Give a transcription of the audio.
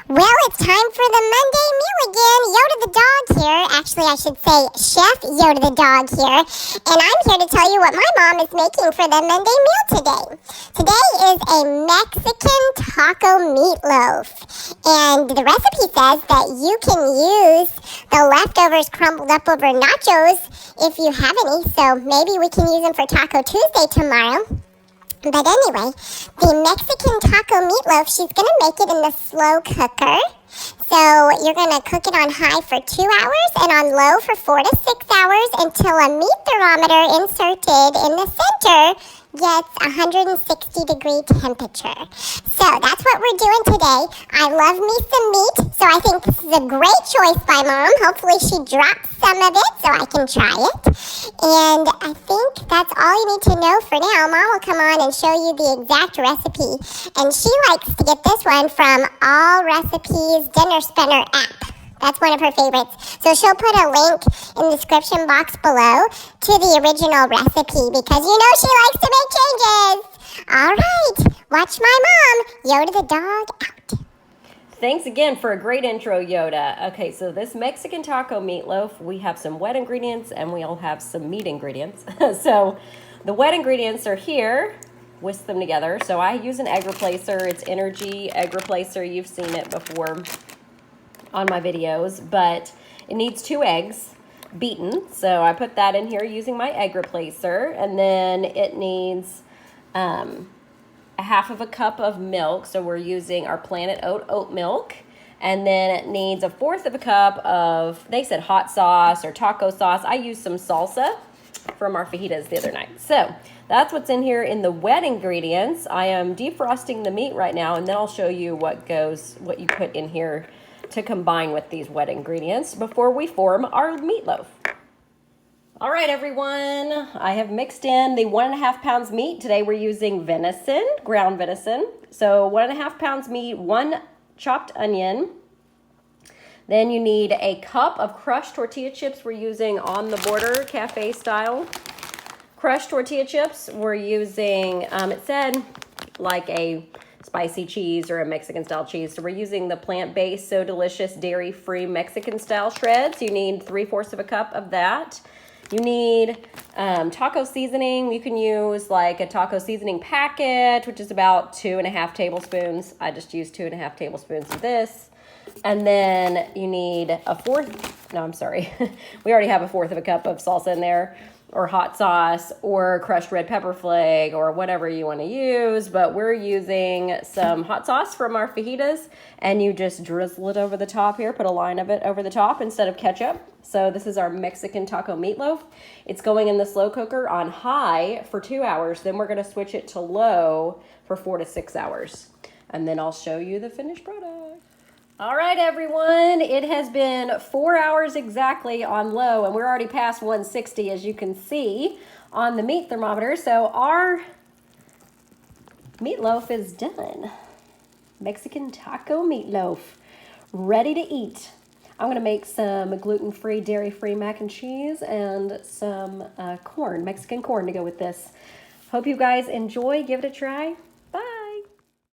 Well, it's time for the Monday meal again. Yoda the dog here. Actually, I should say Chef Yoda the dog here. And I'm here to tell you what my mom is making for the Monday meal today. Today is a Mexican taco meatloaf. And the recipe says that you can use the leftovers crumbled up over nachos if you have any. So maybe we can use them for Taco Tuesday tomorrow. But anyway, the Mexican taco meatloaf, she's going to make it in the slow cooker. So you're going to cook it on high for 2 hours and on low for 4 to 6 hours until a meat thermometer inserted in the center gets 160-degree temperature. So that's what we're doing today. I love me some meat, so I think this is a great choice by Mom. Hopefully she drops some of it so I can try it. And I think that's all you need to know for now. Mom will come on and show you the exact recipe. And she likes to get this one from All Recipes Dinner Spinner app. That's one of her favorites. So she'll put a link in the description box below to the original recipe because you know she likes to make changes. All right, watch my mom, Yoda the dog, out. Thanks again for a great intro, Yoda. Okay, so this Mexican taco meatloaf, we have some wet ingredients and we all have some meat ingredients. So the wet ingredients are here. Whisk them together. So I use an egg replacer. It's Energy egg replacer. You've seen it before on my videos, but it needs 2 eggs beaten. So I put that in here using my egg replacer. And then it needs a half of a cup of milk. So we're using our Planet oat milk. And then it needs a 1/4 of a cup of, they said hot sauce or taco sauce. I used some salsa from our fajitas the other night. So that's what's in here in the wet ingredients. I am defrosting the meat right now, and then I'll show you what you put in here to combine with these wet ingredients before we form our meatloaf. All right, everyone, I have mixed in the 1.5 pounds meat. Today we're using venison, ground venison. So 1.5 pounds meat, 1 chopped onion. Then you need a cup of crushed tortilla chips. We're using On the Border cafe style crushed tortilla chips. We're using, it said like a spicy cheese or a Mexican style cheese. So we're using the plant-based So Delicious dairy-free Mexican style shreds. You need 3/4 of a cup of that. You need taco seasoning. You can use like a taco seasoning packet, which is about 2.5 tablespoons. I just used 2.5 tablespoons of this. And then you need we already have a 1/4 of a cup of salsa in there, or hot sauce, or crushed red pepper flake, or whatever you want to use. But we're using some hot sauce from our fajitas, and you just drizzle it over the top here, put a line of it over the top instead of ketchup. So this is our Mexican taco meatloaf. It's going in the slow cooker on high for 2 hours. Then we're going to switch it to low for 4 to 6 hours. And then I'll show you the finished product. All right, everyone, it has been 4 hours exactly on low, and we're already past 160, as you can see on the meat thermometer. So our meatloaf is done. Mexican taco meatloaf, ready to eat. I'm gonna make some gluten-free, dairy-free mac and cheese and some corn, Mexican corn to go with this. Hope you guys enjoy, give it a try.